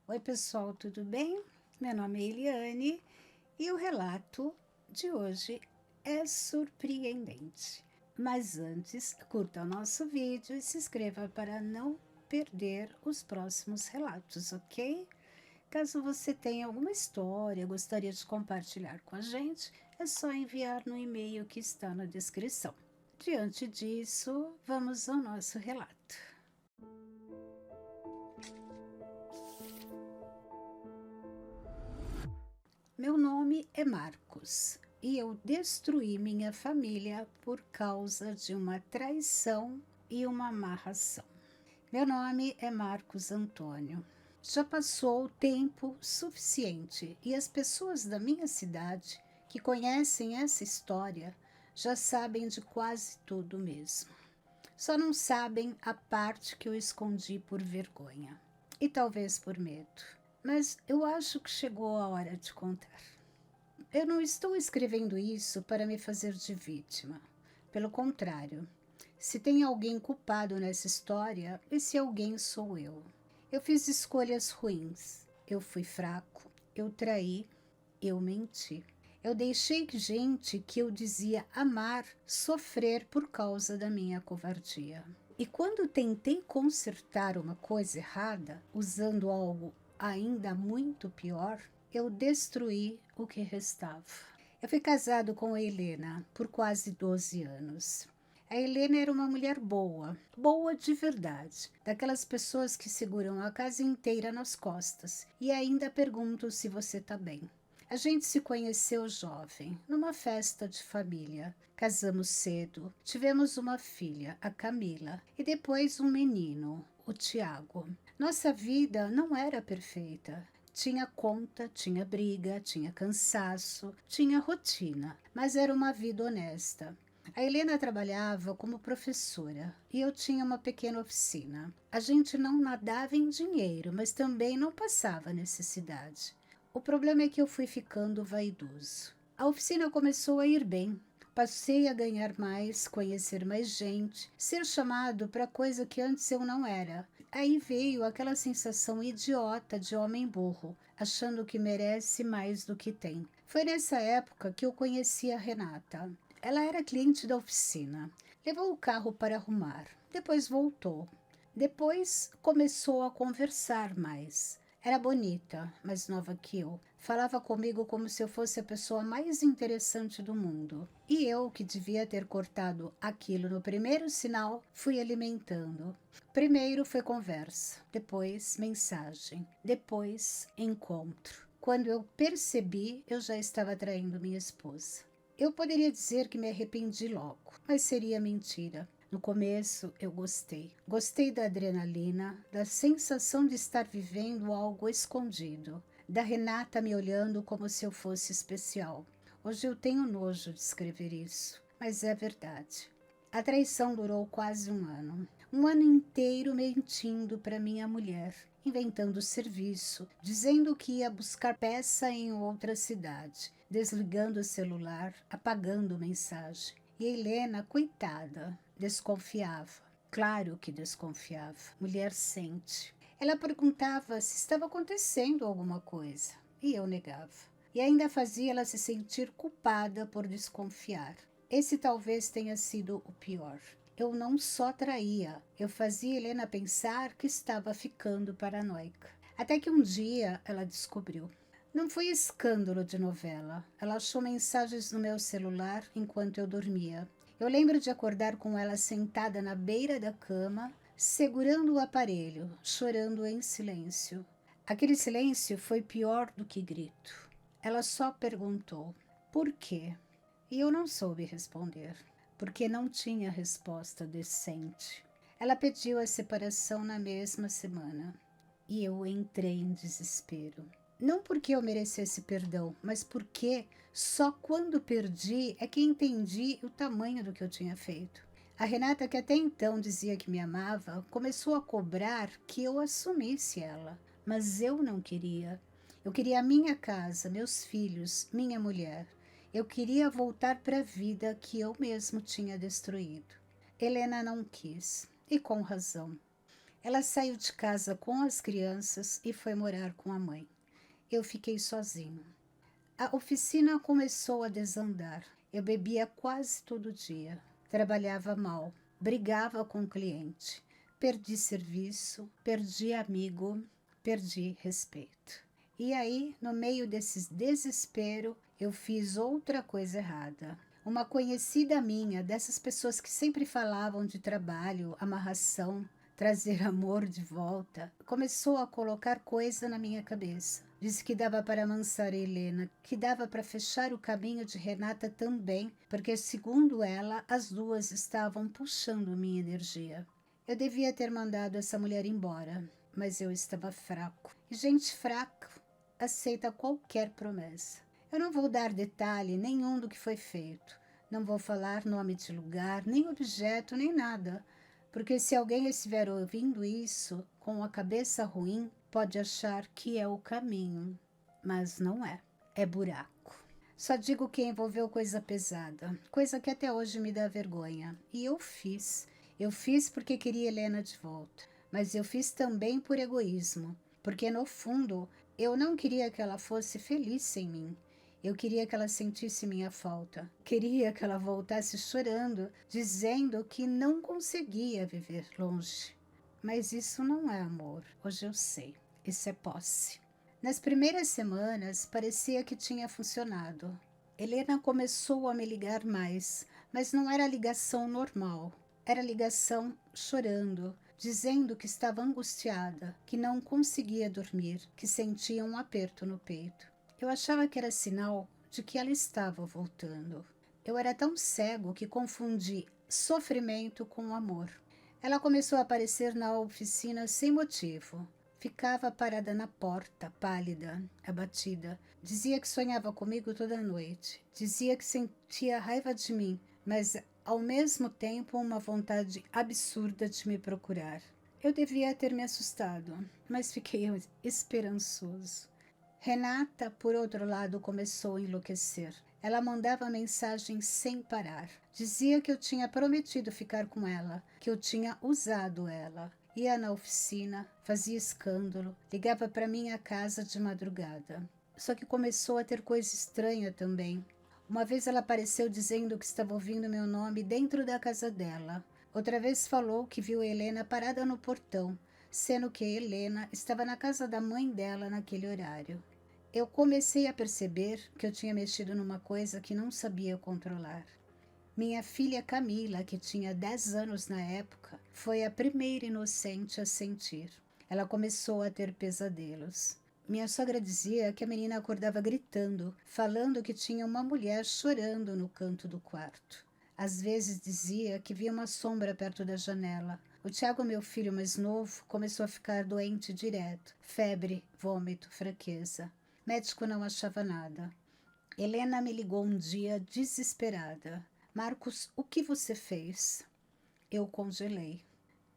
Oi, pessoal, tudo bem? Meu nome é Eliane e o relato de hoje é surpreendente. Mas antes, curta o nosso vídeo e se inscreva para não perder os próximos relatos, ok? Caso você tenha alguma história, gostaria de compartilhar com a gente, é só enviar no e-mail que está na descrição. Diante disso, vamos ao nosso relato. Meu nome é Marcos e eu destruí minha família por causa de uma traição e uma amarração. Meu nome é Marcos Antônio. Já passou tempo suficiente e as pessoas da minha cidade que conhecem essa história já sabem de quase tudo mesmo. Só não sabem a parte que eu escondi por vergonha e talvez por medo. Mas eu acho que chegou a hora de contar. Eu não estou escrevendo isso para me fazer de vítima. Pelo contrário, se tem alguém culpado nessa história, esse alguém sou eu. Eu fiz escolhas ruins. Eu fui fraco. Eu traí. Eu menti. Eu deixei gente que eu dizia amar sofrer por causa da minha covardia. E quando tentei consertar uma coisa errada, usando algo ainda muito pior, eu destruí o que restava. Eu fui casado com a Helena por quase 12 anos. A Helena era uma mulher boa, boa de verdade, daquelas pessoas que seguram a casa inteira nas costas e ainda perguntam se você tá bem. A gente se conheceu jovem, numa festa de família. Casamos cedo, tivemos uma filha, a Camila, e depois um menino, o Tiago. Nossa vida não era perfeita. Tinha conta, tinha briga, tinha cansaço, tinha rotina, mas era uma vida honesta. A Helena trabalhava como professora e eu tinha uma pequena oficina. A gente não nadava em dinheiro, mas também não passava necessidade. O problema é que eu fui ficando vaidoso. A oficina começou a ir bem. Passei a ganhar mais, conhecer mais gente, ser chamado para coisa que antes eu não era. Aí veio aquela sensação idiota de homem burro, achando que merece mais do que tem. Foi nessa época que eu conheci a Renata. Ela era cliente da oficina. Levou o carro para arrumar. Depois voltou. Depois começou a conversar mais. Era bonita, mais nova que eu. Falava comigo como se eu fosse a pessoa mais interessante do mundo. E eu, que devia ter cortado aquilo no primeiro sinal, fui alimentando. Primeiro foi conversa, depois mensagem, depois encontro. Quando eu percebi, eu já estava traindo minha esposa. Eu poderia dizer que me arrependi logo, mas seria mentira. No começo eu gostei. Gostei da adrenalina, da sensação de estar vivendo algo escondido, da Renata me olhando como se eu fosse especial. Hoje eu tenho nojo de escrever isso, mas é verdade. A traição durou quase um ano inteiro mentindo para minha mulher, inventando serviço, dizendo que ia buscar peça em outra cidade, desligando o celular, apagando mensagem. E Helena, coitada, desconfiava. Claro que desconfiava. Mulher sente. Ela perguntava se estava acontecendo alguma coisa, e eu negava. E ainda fazia ela se sentir culpada por desconfiar. Esse talvez tenha sido o pior. Eu não só traía, eu fazia Helena pensar que estava ficando paranoica. Até que um dia ela descobriu. Não foi escândalo de novela. Ela achou mensagens no meu celular enquanto eu dormia. Eu lembro de acordar com ela sentada na beira da cama, segurando o aparelho, chorando em silêncio. Aquele silêncio foi pior do que grito. Ela só perguntou: por quê? E eu não soube responder, porque não tinha resposta decente. Ela pediu a separação na mesma semana e eu entrei em desespero. Não porque eu merecesse perdão, mas porque só quando perdi é que entendi o tamanho do que eu tinha feito. A Renata, que até então dizia que me amava, começou a cobrar que eu assumisse ela, mas eu não queria. Eu queria a minha casa, meus filhos, minha mulher. Eu queria voltar para a vida que eu mesmo tinha destruído. Helena não quis, e com razão. Ela saiu de casa com as crianças e foi morar com a mãe. Eu fiquei sozinho. A oficina começou a desandar. Eu bebia quase todo dia. Trabalhava mal. Brigava com o cliente. Perdi serviço, perdi amigo, perdi respeito. E aí, no meio desse desespero, eu fiz outra coisa errada. Uma conhecida minha, dessas pessoas que sempre falavam de trabalho, amarração, trazer amor de volta, começou a colocar coisa na minha cabeça. Disse que dava para amansar Helena, que dava para fechar o caminho de Renata também, porque, segundo ela, as duas estavam puxando minha energia. Eu devia ter mandado essa mulher embora, mas eu estava fraco. E gente fraca aceita qualquer promessa. Eu não vou dar detalhe nenhum do que foi feito. Não vou falar nome de lugar, nem objeto, nem nada. Porque se alguém estiver ouvindo isso com a cabeça ruim, pode achar que é o caminho. Mas não é. É buraco. Só digo que envolveu coisa pesada. Coisa que até hoje me dá vergonha. E eu fiz. Eu fiz porque queria Helena de volta. Mas eu fiz também por egoísmo. Porque no fundo, eu não queria que ela fosse feliz sem mim. Eu queria que ela sentisse minha falta. Queria que ela voltasse chorando, dizendo que não conseguia viver longe. Mas isso não é amor. Hoje eu sei. Isso é posse. Nas primeiras semanas, parecia que tinha funcionado. Helena começou a me ligar mais, mas não era ligação normal. Era ligação chorando, dizendo que estava angustiada, que não conseguia dormir, que sentia um aperto no peito. Eu achava que era sinal de que ela estava voltando. Eu era tão cego que confundi sofrimento com amor. Ela começou a aparecer na oficina sem motivo. Ficava parada na porta, pálida, abatida. Dizia que sonhava comigo toda noite. Dizia que sentia raiva de mim, mas ao mesmo tempo uma vontade absurda de me procurar. Eu devia ter me assustado, mas fiquei esperançoso. Renata, por outro lado, começou a enlouquecer. Ela mandava mensagens sem parar. Dizia que eu tinha prometido ficar com ela, que eu tinha usado ela. Ia na oficina, fazia escândalo, ligava para minha casa de madrugada. Só que começou a ter coisa estranha também. Uma vez ela apareceu dizendo que estava ouvindo meu nome dentro da casa dela. Outra vez falou que viu Helena parada no portão, sendo que Helena estava na casa da mãe dela naquele horário. Eu comecei a perceber que eu tinha mexido numa coisa que não sabia controlar. Minha filha Camila, que tinha 10 anos na época, foi a primeira inocente a sentir. Ela começou a ter pesadelos. Minha sogra dizia que a menina acordava gritando, falando que tinha uma mulher chorando no canto do quarto. Às vezes dizia que via uma sombra perto da janela. O Tiago, meu filho mais novo, começou a ficar doente direto. Febre, vômito, fraqueza. Médico não achava nada. Helena me ligou um dia desesperada. Marcos, o que você fez? Eu congelei.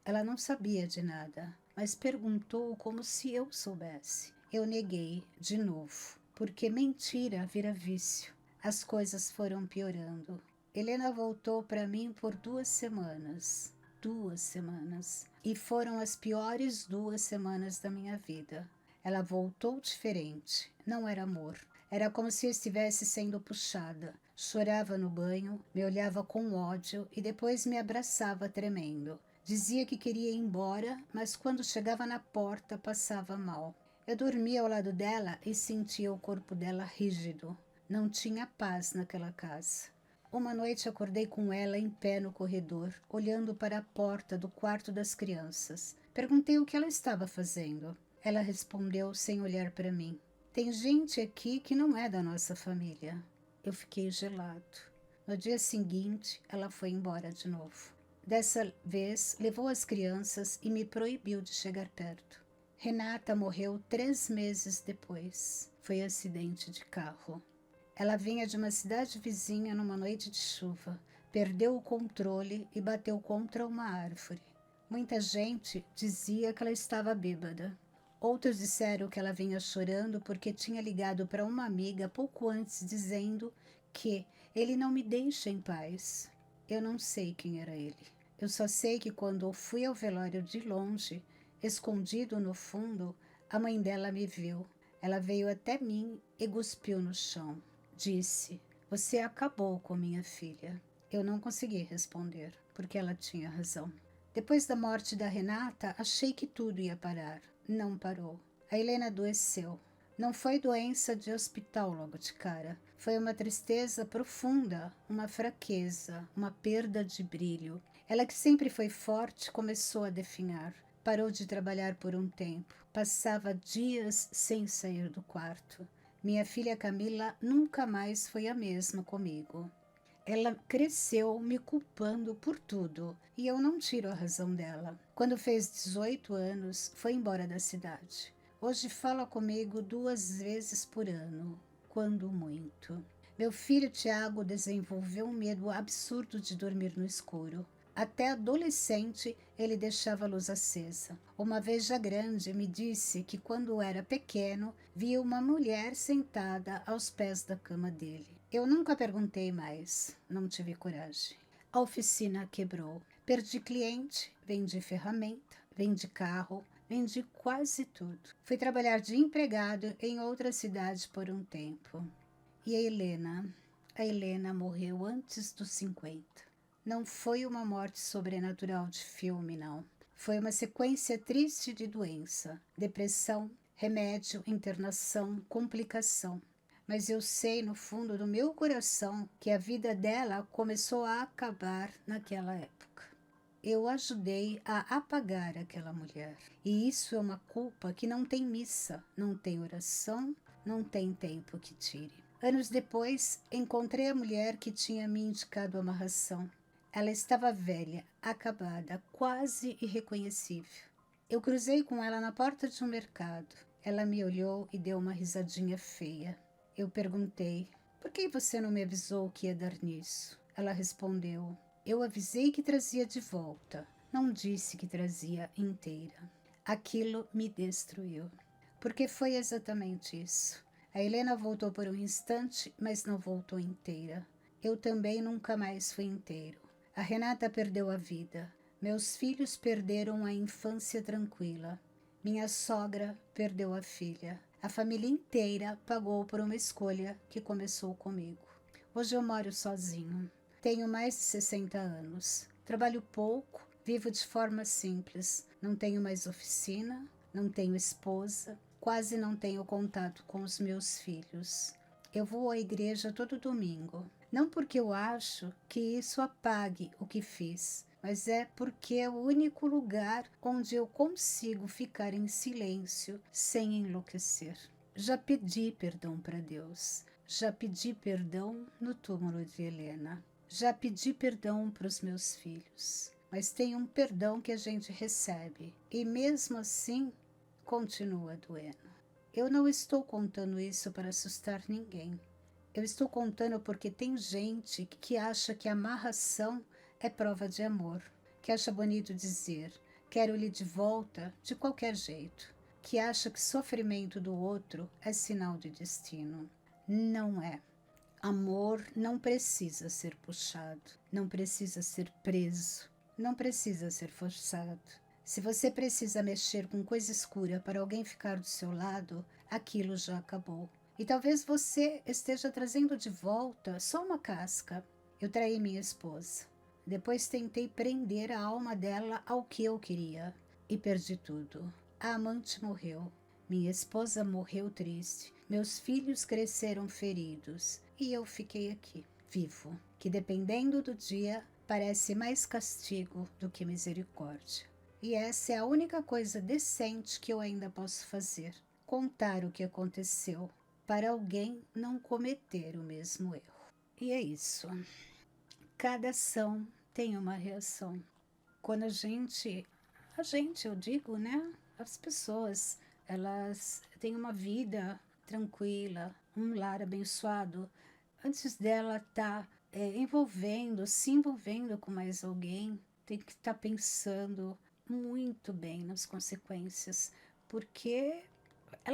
Ela não sabia de nada, mas perguntou como se eu soubesse. Eu neguei, de novo, porque mentira vira vício. As coisas foram piorando. Helena voltou para mim por 2 semanas. 2 semanas. E foram as piores 2 semanas da minha vida. Ela voltou diferente. Não era amor. Era como se eu estivesse sendo puxada. Chorava no banho, me olhava com ódio e depois me abraçava tremendo. Dizia que queria ir embora, mas quando chegava na porta passava mal. Eu dormia ao lado dela e sentia o corpo dela rígido. Não tinha paz naquela casa. Uma noite acordei com ela em pé no corredor, olhando para a porta do quarto das crianças. Perguntei o que ela estava fazendo. Ela respondeu sem olhar para mim. Tem gente aqui que não é da nossa família. Eu fiquei gelado. No dia seguinte, ela foi embora de novo. Dessa vez, levou as crianças e me proibiu de chegar perto. Renata morreu 3 meses depois. Foi acidente de carro. Ela vinha de uma cidade vizinha numa noite de chuva. Perdeu o controle e bateu contra uma árvore. Muita gente dizia que ela estava bêbada. Outros disseram que ela vinha chorando porque tinha ligado para uma amiga pouco antes dizendo que ele não me deixa em paz. Eu não sei quem era ele. Eu só sei que quando fui ao velório de longe, escondido no fundo, a mãe dela me viu. Ela veio até mim e cuspiu no chão. Disse: "Você acabou com minha filha." Eu não consegui responder, porque ela tinha razão. Depois da morte da Renata, achei que tudo ia parar. Não parou. A Helena adoeceu. Não foi doença de hospital logo de cara. Foi uma tristeza profunda, uma fraqueza, uma perda de brilho. Ela, que sempre foi forte, começou a definhar. Parou de trabalhar por um tempo. Passava dias sem sair do quarto. Minha filha Camila nunca mais foi a mesma comigo. Ela cresceu me culpando por tudo e eu não tiro a razão dela. Quando fez 18 anos, foi embora da cidade. Hoje fala comigo 2 vezes por ano, quando muito. Meu filho Tiago desenvolveu um medo absurdo de dormir no escuro. Até adolescente, ele deixava a luz acesa. Uma vez já grande, me disse que quando era pequeno, via uma mulher sentada aos pés da cama dele. Eu nunca perguntei mais, não tive coragem. A oficina quebrou. Perdi cliente, vendi ferramenta, vendi carro, vendi quase tudo. Fui trabalhar de empregado em outra cidade por um tempo. E a Helena? A Helena morreu antes dos 50. Não foi uma morte sobrenatural de filme, não. Foi uma sequência triste de doença, depressão, remédio, internação, complicação. Mas eu sei no fundo do meu coração que a vida dela começou a acabar naquela época. Eu ajudei a apagar aquela mulher. E isso é uma culpa que não tem missa, não tem oração, não tem tempo que tire. Anos depois, encontrei a mulher que tinha me indicado a amarração. Ela estava velha, acabada, quase irreconhecível. Eu cruzei com ela na porta de um mercado. Ela me olhou e deu uma risadinha feia. Eu perguntei: "Por que você não me avisou que ia dar nisso?" Ela respondeu: "Eu avisei que trazia de volta. Não disse que trazia inteira." Aquilo me destruiu. Porque foi exatamente isso. A Helena voltou por um instante, mas não voltou inteira. Eu também nunca mais fui inteiro. A Renata perdeu a vida. Meus filhos perderam a infância tranquila. Minha sogra perdeu a filha. A família inteira pagou por uma escolha que começou comigo. Hoje eu moro sozinho. Tenho mais de 60 anos. Trabalho pouco, vivo de forma simples. Não tenho mais oficina, não tenho esposa, quase não tenho contato com os meus filhos. Eu vou à igreja todo domingo. Não porque eu acho que isso apague o que fiz, mas é porque é o único lugar onde eu consigo ficar em silêncio sem enlouquecer. Já pedi perdão para Deus. Já pedi perdão no túmulo de Helena. Já pedi perdão para os meus filhos. Mas tem um perdão que a gente recebe e mesmo assim continua doendo. Eu não estou contando isso para assustar ninguém. Eu estou contando porque tem gente que acha que amarração é prova de amor, que acha bonito dizer "quero ele de volta" de qualquer jeito, que acha que sofrimento do outro é sinal de destino. Não é. Amor não precisa ser puxado, não precisa ser preso, não precisa ser forçado. Se você precisa mexer com coisa escura para alguém ficar do seu lado, aquilo já acabou. E talvez você esteja trazendo de volta só uma casca. Eu traí minha esposa. Depois tentei prender a alma dela ao que eu queria. E perdi tudo. A amante morreu. Minha esposa morreu triste. Meus filhos cresceram feridos. E eu fiquei aqui, vivo. Que dependendo do dia, parece mais castigo do que misericórdia. E essa é a única coisa decente que eu ainda posso fazer. Contar o que aconteceu, para alguém não cometer o mesmo erro. E é isso. Cada ação tem uma reação. Quando eu digo, né? As pessoas, elas têm uma vida tranquila, um lar abençoado. Antes dela estar se envolvendo com mais alguém, tem que estar pensando muito bem nas consequências, porque a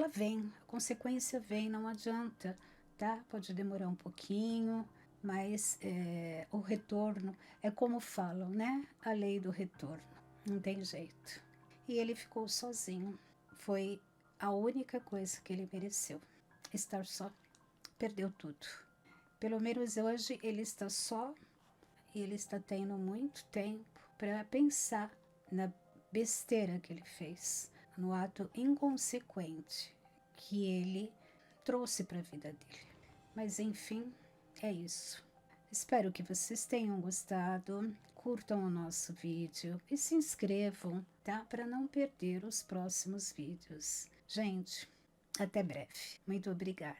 consequência vem, não adianta, tá? Pode demorar um pouquinho, mas o retorno é como falam, né? A lei do retorno, não tem jeito. e ele ficou sozinho. Foi a única coisa que ele mereceu, estar só. Perdeu tudo. Pelo menos hoje ele está só e ele está tendo muito tempo para pensar na besteira que ele fez, no ato inconsequente que ele trouxe para a vida dele. Mas enfim, é isso. Espero que vocês tenham gostado, curtam o nosso vídeo e se inscrevam, tá? Para não perder os próximos vídeos. Gente, até breve. Muito obrigada.